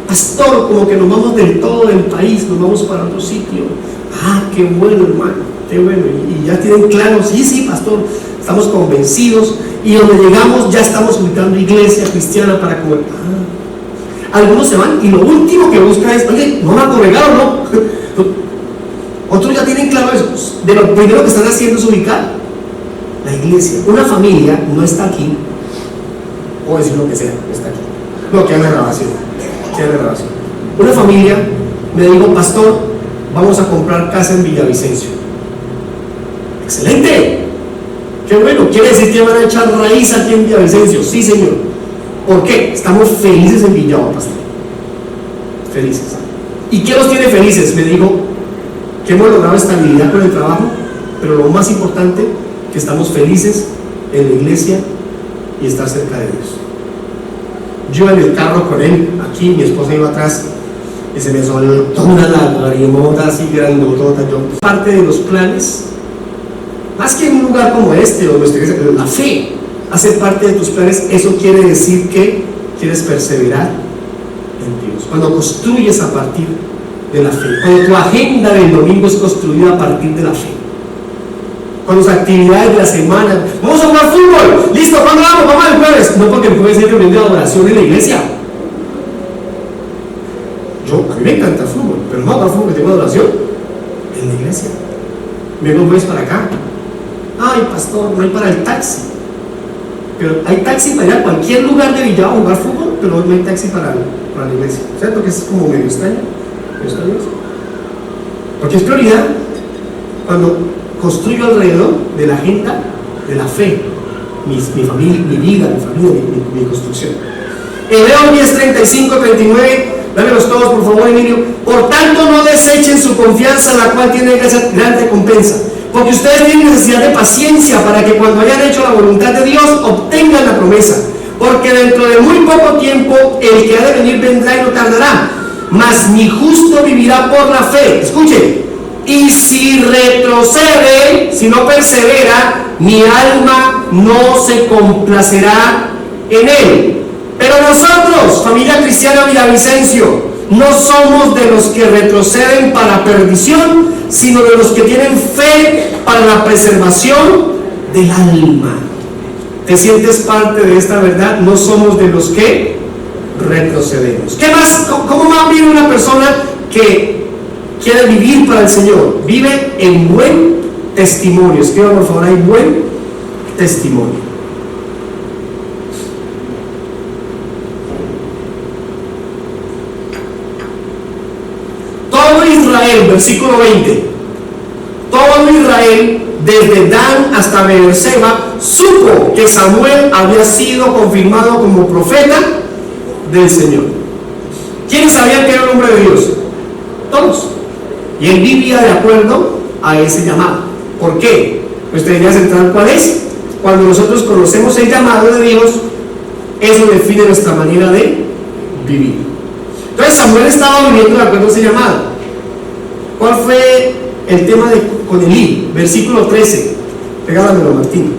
[SPEAKER 1] Pastor, como que nos vamos del todo del país, nos vamos para otro sitio. Ah, qué bueno, hermano, qué bueno. Y ya tienen claro, sí, pastor, estamos convencidos. Y donde llegamos ya estamos ubicando iglesia cristiana para comer. Algunos se van y lo último que buscan es: oye, ¿no van a congregar o no? Otros ya tienen claro eso. De lo primero que están haciendo es ubicar la iglesia. Una familia no está aquí, o decir lo que sea, no está aquí. No, queda en la grabación. Una familia me dijo: pastor, vamos a comprar casa en Villavicencio. ¡Excelente! ¡Qué bueno! ¿Quiere decir que van a echar raíz aquí en Villavicencio? Sí, señor. ¿Por qué? Estamos felices en Villavo, pastor. Felices. ¿Y qué los tiene felices? Me dijo que hemos logrado estabilidad con el trabajo, pero lo más importante, que estamos felices en la iglesia y estar cerca de Dios. Yo en el carro con él, aquí, mi esposa iba atrás, y se me soltó una lagrimota así grandotota. Parte de los planes, más que en un lugar como este, donde la fe hace parte de tus planes. Eso quiere decir que quieres perseverar en Dios. Cuando construyes a partir de la fe, cuando tu agenda del domingo es construida a partir de la fe, cuando las actividades de la semana, vamos a jugar fútbol, listo, ¿cuándo vamos? Vamos el jueves. No, porque el jueves hay reunión de adoración en la iglesia. A mí me encanta el fútbol, pero no para el fútbol que tengo adoración en la iglesia. Vengo un mes para acá. Ay, pastor, no hay para el taxi. Pero hay taxi para ir a cualquier lugar de Villavo a jugar fútbol, pero no hay taxi para la iglesia. ¿Cierto? Que es como medio extraño. Porque es prioridad cuando construyo alrededor de la agenda de la fe, mi familia, mi vida, mi construcción. Hebreos 10, 35, 39. Dámelos todos, por favor, Emilio. Por tanto, no desechen su confianza, la cual tiene gran recompensa, porque ustedes tienen necesidad de paciencia para que cuando hayan hecho la voluntad de Dios obtengan la promesa. Porque dentro de muy poco tiempo el que ha de venir vendrá y no tardará, mas mi justo vivirá por la fe. Escuchen. Y si retrocede, si no persevera, mi alma no se complacerá en él. Pero nosotros, familia cristiana Villavicencio, no somos de los que retroceden para perdición, sino de los que tienen fe para la preservación del alma. ¿Te sientes parte de esta verdad? No somos de los que retrocedemos. ¿Qué más? ¿Cómo va a vivir una persona que quiere vivir para el Señor? Vive en buen testimonio. Escriba por favor, hay buen testimonio. Todo Israel, versículo 20, todo Israel, desde Dan hasta Beerseba, supo que Samuel había sido confirmado como profeta del Señor. ¿Quiénes sabían que era el hombre de Dios? Todos. Y él vivía de acuerdo a ese llamado. ¿Por qué? Nuestra idea central, ¿cuál es? Cuando nosotros conocemos el llamado de Dios, eso define nuestra manera de vivir. Entonces Samuel estaba viviendo de acuerdo a ese llamado. ¿Cuál fue el tema con Elí? Versículo 13. Regálamelo, Martín.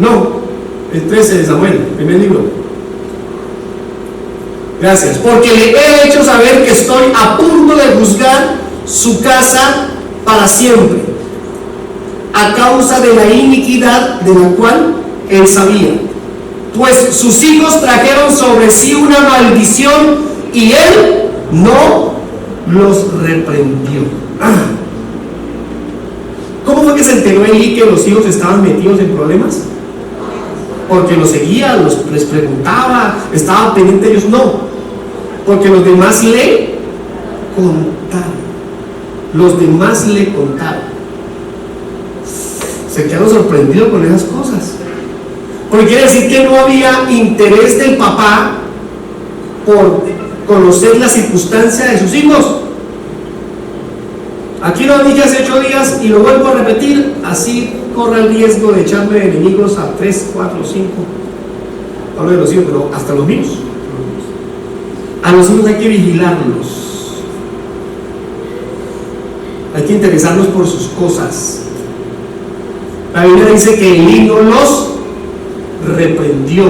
[SPEAKER 1] No, el 13 de Samuel, primer libro. Gracias. Porque le he hecho saber que estoy a punto de juzgar su casa para siempre, a causa de la iniquidad de la cual él sabía. Pues sus hijos trajeron sobre sí una maldición y él no los reprendió. ¿Cómo fue que se enteró Elí que los hijos estaban metidos en problemas? Porque los seguía, les preguntaba, estaba pendiente de ellos. No, porque los demás le contaron. Los demás le contaron. Se quedaron sorprendidos con esas cosas. Porque quiere decir que no había interés del papá por conocer la circunstancia de sus hijos. Aquí lo dije hace 8 días y lo vuelvo a repetir, así corre el riesgo de echarme enemigos a 3, 4, 5. Hablo de los hijos, pero hasta los míos. A los hijos hay que vigilarlos. Hay que interesarnos por sus cosas. La Biblia dice que Elí no los reprendió.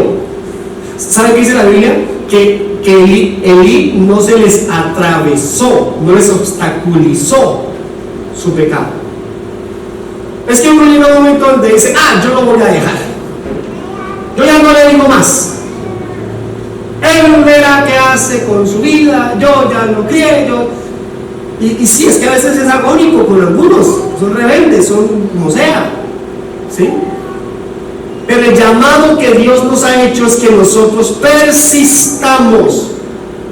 [SPEAKER 1] ¿Sabe qué dice la Biblia? Que Elí no se les atravesó, no les obstaculizó su pecado. Es que uno llega a un momento donde dice, yo lo voy a dejar, yo ya no le digo más, él verá qué hace con su vida, yo ya lo crié, y sí, es que a veces es agónico con algunos, son rebeldes, son como sea, ¿sí? Pero el llamado que Dios nos ha hecho es que nosotros persistamos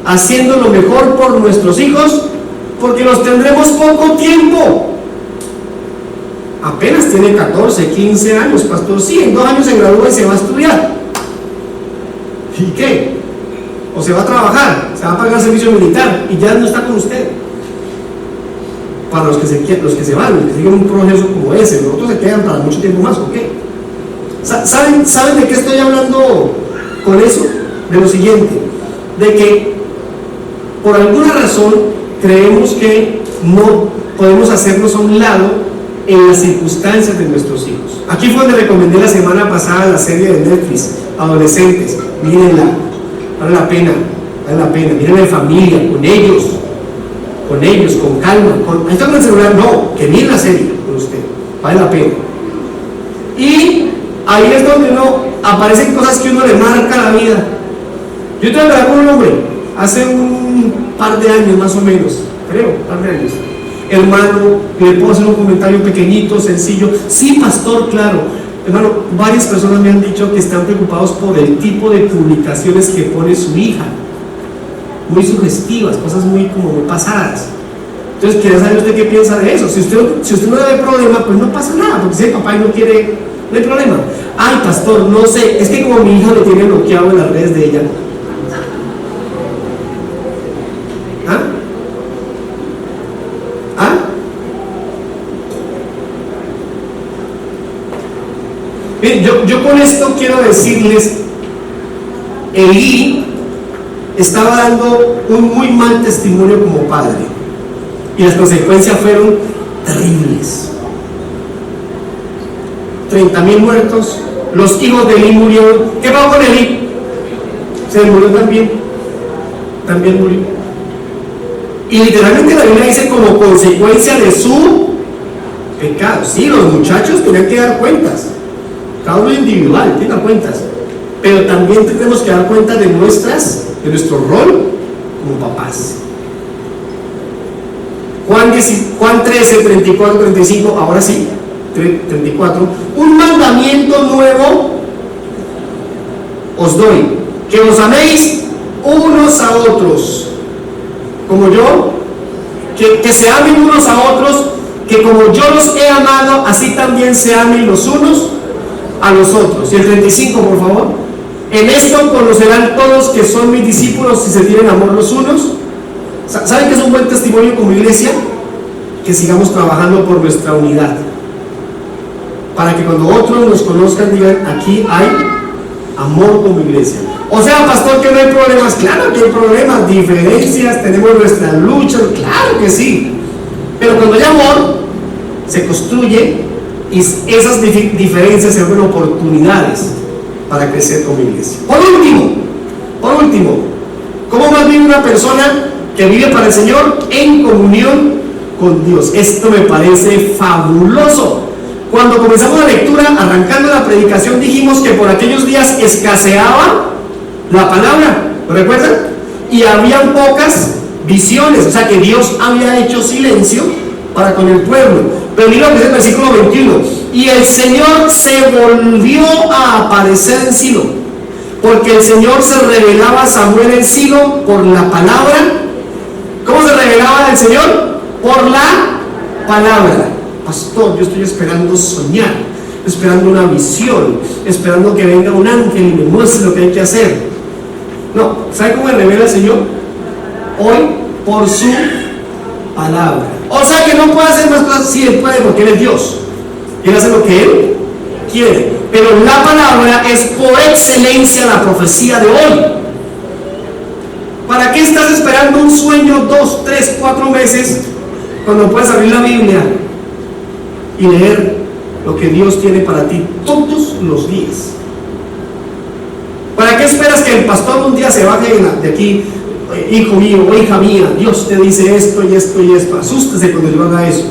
[SPEAKER 1] haciendo lo mejor por nuestros hijos, porque los tendremos poco tiempo. Apenas tiene 14, 15 años, pastor. Sí, en 2 años se gradúa y se va a estudiar. ¿Y qué? O se va a trabajar, se va a pagar servicio militar y ya no está con usted. Para los que se van, los que siguen un proceso como ese, los otros se quedan para mucho tiempo más, ¿ok? ¿Saben de qué estoy hablando con eso? De lo siguiente, de que por alguna razón creemos que no podemos hacernos a un lado en las circunstancias de nuestros hijos. Aquí fue donde recomendé la semana pasada la serie de Netflix, Adolescentes. Mírenla, vale la pena, mírenla en familia, con ellos, con calma. Ahí está con el celular, no, que miren la serie con usted, vale la pena. Y ahí es donde aparecen cosas que uno le marca la vida. Yo tuve que hablar con un hombre hace un par de años más o menos, creo, un par de años. Hermano, le puedo hacer un comentario pequeñito, sencillo. Sí, pastor, claro. Hermano, varias personas me han dicho que están preocupados por el tipo de publicaciones que pone su hija. Muy sugestivas, cosas muy pasadas. Entonces, quería saber usted qué piensa de eso. Si usted no le ve problema, pues no pasa nada, porque si el papá no quiere, no hay problema. Ay, pastor, no sé, es que como mi hija lo tiene bloqueado en las redes de ella. Bien, yo con esto quiero decirles, Elí estaba dando un muy mal testimonio como padre y las consecuencias fueron terribles. 30,000 muertos, los hijos de Elí murieron. ¿Qué pasó con Elí? se murió también murió. Y literalmente la Biblia dice como consecuencia de su pecado. Sí, los muchachos tenían que dar cuentas, cada uno individual tiene que dar cuentas, pero también tenemos que dar cuenta de nuestro rol como papás. Juan 13, 34, 35, ahora sí, 34. Un mandamiento nuevo os doy, que os améis unos a otros, como yo, que se amen unos a otros, que como yo los he amado, así también se amen los unos a los otros. Y el 35, por favor. En esto conocerán todos que son mis discípulos si se tienen amor los unos. ¿Saben que es un buen testimonio como iglesia? Que sigamos trabajando por nuestra unidad, para que cuando otros nos conozcan digan, aquí hay amor como iglesia. O sea, pastor, que no hay problemas. Claro que hay problemas, diferencias, tenemos nuestras luchas, claro que sí, pero cuando hay amor se construye y esas diferencias se vuelven oportunidades para crecer como iglesia. Por último, ¿cómo más vive una persona que vive para el Señor en comunión con Dios? Esto me parece fabuloso. Cuando comenzamos la lectura, arrancando la predicación, dijimos que por aquellos días escaseaba la palabra, ¿lo recuerdan? Y habían pocas visiones, o sea que Dios había hecho silencio para con el pueblo. Pero mira lo que dice el versículo 21: y el Señor se volvió a aparecer en Silo, porque el Señor se revelaba a Samuel en Silo por la palabra. ¿Cómo se revelaba el Señor? Por la palabra. Pastor, yo estoy esperando soñar, esperando una visión, esperando que venga un ángel y me muestre lo que hay que hacer. No, ¿sabe cómo me revela el Señor? Hoy, por su palabra. O sea que no puede hacer más cosas. Sí, Él puede, porque Él es Dios. Él hace lo que Él quiere. Pero la palabra es por excelencia la profecía de hoy. ¿Para qué estás esperando un sueño 2, 3, 4 meses cuando puedes abrir la Biblia y leer lo que Dios tiene para ti todos los días? ¿Para qué esperas que el pastor un día se baje de aquí? Hijo mío o hija mía, Dios te dice esto y esto y esto. Asústese cuando yo haga eso.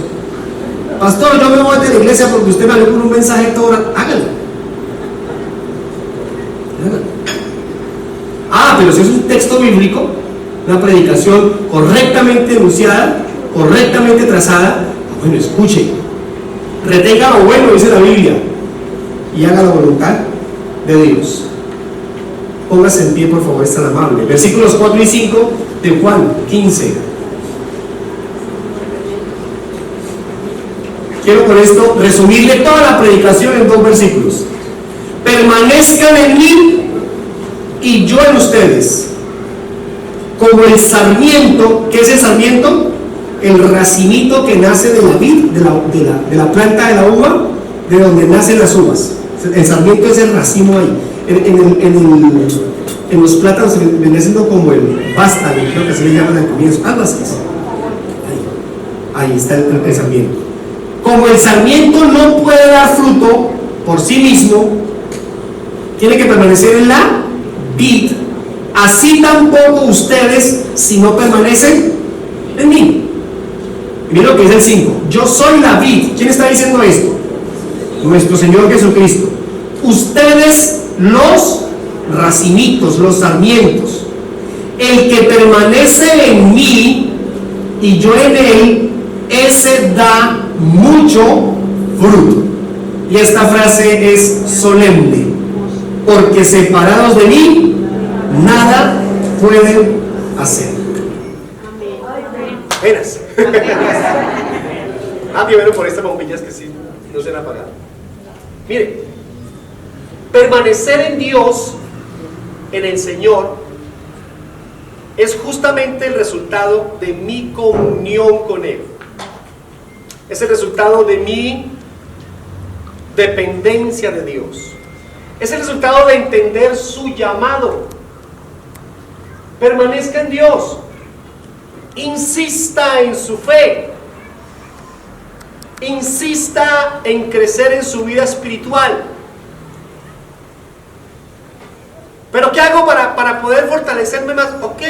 [SPEAKER 1] Pastor, yo me voy de la iglesia porque usted me habló con un mensaje toda hora. Hágalo. Pero si es un texto bíblico, una predicación correctamente enunciada, correctamente trazada, bueno, escuche, retenga lo bueno, dice la Biblia, y haga la voluntad de Dios. Póngase en pie, por favor, es tan amable. Versículos 4 y 5 de Juan 15. Quiero con esto resumirle toda la predicación en 2 versículos. Permanezcan en mí y yo en ustedes, como el sarmiento. ¿Qué es el sarmiento? El racimito que nace de la vid, de la planta de la uva, de donde nacen las uvas. El sarmiento es el racimo ahí. En los plátanos viene siendo como el vástago, creo que se le llaman al comienzo, algo así. Ahí está el sarmiento. Como el sarmiento no puede dar fruto por sí mismo, tiene que permanecer en la vid, así tampoco ustedes si no permanecen en mí. Mira lo que dice el 5: yo soy la vid. ¿Quién está diciendo esto? Nuestro Señor Jesucristo. Ustedes los racimitos, los sarmientos. El que permanece en mí y yo en él, ese da mucho fruto. Y esta frase es solemne: porque separados de mí nada pueden hacer. Venas. Primero por estas bombillas que sí no se han apagado. Mire, permanecer en Dios, en el Señor, es justamente el resultado de mi comunión con Él. Es el resultado de mi dependencia de Dios. Es el resultado de entender su llamado. Permanezca en Dios. Insista en su fe. Insista en crecer en su vida espiritual. Pero ¿qué hago para poder fortalecerme más? Ok,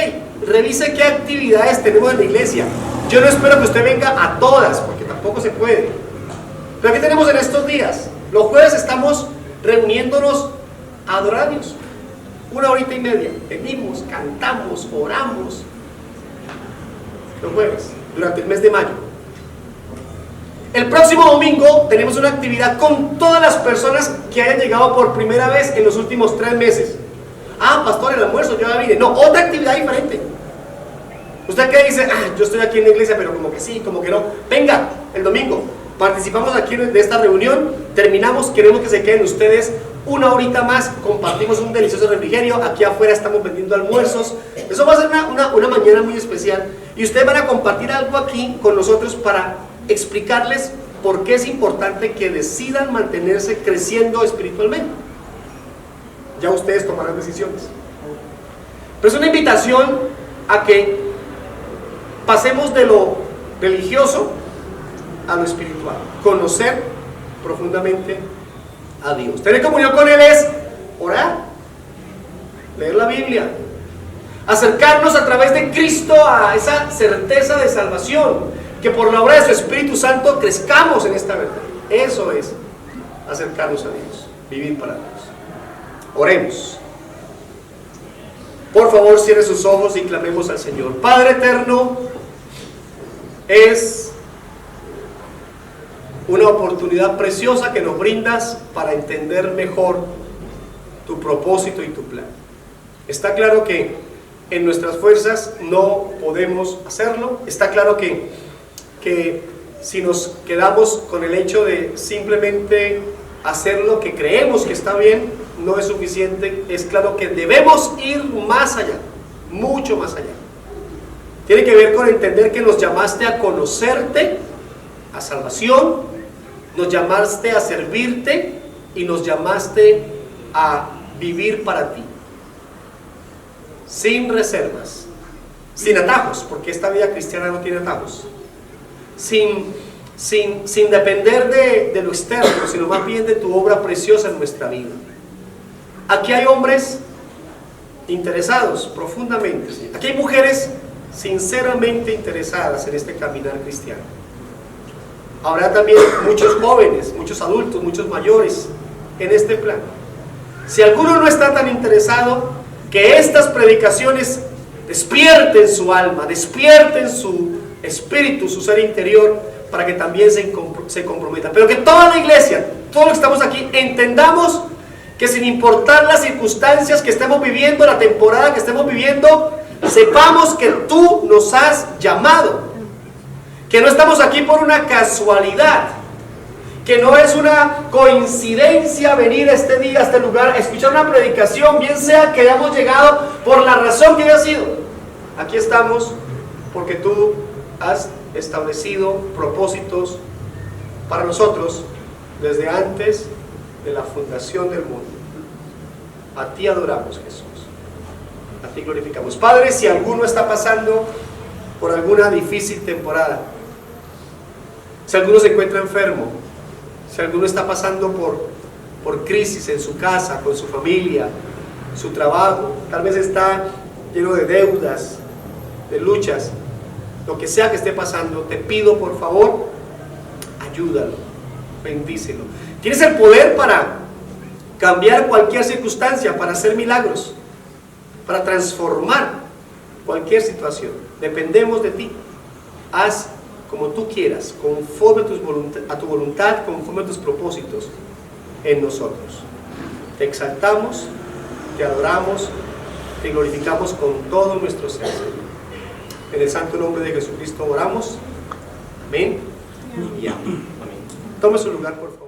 [SPEAKER 1] revise qué actividades tenemos en la iglesia. Yo no espero que usted venga a todas, porque tampoco se puede. Pero ¿qué tenemos en estos días? Los jueves estamos reuniéndonos a adorar a Dios. 1 horita y media. Venimos, cantamos, oramos. Los jueves, durante el mes de mayo. El próximo domingo tenemos una actividad con todas las personas que hayan llegado por primera vez en los últimos 3 meses. Ah, pastor, el almuerzo, yo ya vine. No, otra actividad diferente. Usted que dice, yo estoy aquí en la iglesia, pero como que sí, como que no. Venga, el domingo, participamos aquí de esta reunión, terminamos, queremos que se queden ustedes 1 horita más, compartimos un delicioso refrigerio, aquí afuera estamos vendiendo almuerzos. Eso va a ser una mañana muy especial. Y ustedes van a compartir algo aquí con nosotros para explicarles por qué es importante que decidan mantenerse creciendo espiritualmente. Ya ustedes tomarán decisiones. Pero es una invitación a que pasemos de lo religioso a lo espiritual. Conocer profundamente a Dios. Tener comunión con Él es orar, leer la Biblia, acercarnos a través de Cristo a esa certeza de salvación, que por la obra de su Espíritu Santo crezcamos en esta verdad. Eso es acercarnos a Dios, vivir para Dios. Oremos. Por favor, cierre sus ojos y clamemos al Señor. Padre eterno, es una oportunidad preciosa que nos brindas para entender mejor tu propósito y tu plan. Está claro que en nuestras fuerzas no podemos hacerlo. Está claro que si nos quedamos con el hecho de simplemente hacer lo que creemos que está bien, no es suficiente. Es claro que debemos ir más allá, mucho más allá. Tiene que ver con entender que nos llamaste a conocerte, a salvación, nos llamaste a servirte y nos llamaste a vivir para ti, sin reservas, sin atajos, porque esta vida cristiana no tiene atajos, sin depender de lo externo, sino más bien de tu obra preciosa en nuestra vida. Aquí hay hombres interesados profundamente, aquí hay mujeres sinceramente interesadas en este caminar cristiano. Habrá también muchos jóvenes, muchos adultos, muchos mayores en este plan. Si alguno no está tan interesado, que estas predicaciones despierten su alma, despierten su espíritu, su ser interior, para que también se comprometa. Pero que toda la iglesia, todos los que estamos aquí, entendamos que sin importar las circunstancias que estemos viviendo, la temporada que estemos viviendo, sepamos que tú nos has llamado, que no estamos aquí por una casualidad, que no es una coincidencia venir este día a este lugar a escuchar una predicación, bien sea que hayamos llegado por la razón que haya sido. Aquí estamos porque tú has establecido propósitos para nosotros desde antes de la fundación del mundo. A ti adoramos, Jesús, a ti glorificamos. Padre, si alguno está pasando por alguna difícil temporada, si alguno se encuentra enfermo, si alguno está pasando por crisis en su casa, con su familia, su trabajo, tal vez está lleno de deudas, de luchas, lo que sea que esté pasando, te pido por favor, ayúdalo, bendícelo. Tienes el poder para cambiar cualquier circunstancia, para hacer milagros, para transformar cualquier situación. Dependemos de ti. Haz como tú quieras, conforme a tu voluntad, conforme a tus propósitos en nosotros. Te exaltamos, te adoramos, te glorificamos con todo nuestro ser. En el santo nombre de Jesucristo oramos. Amén y amén. Tome su lugar, por favor.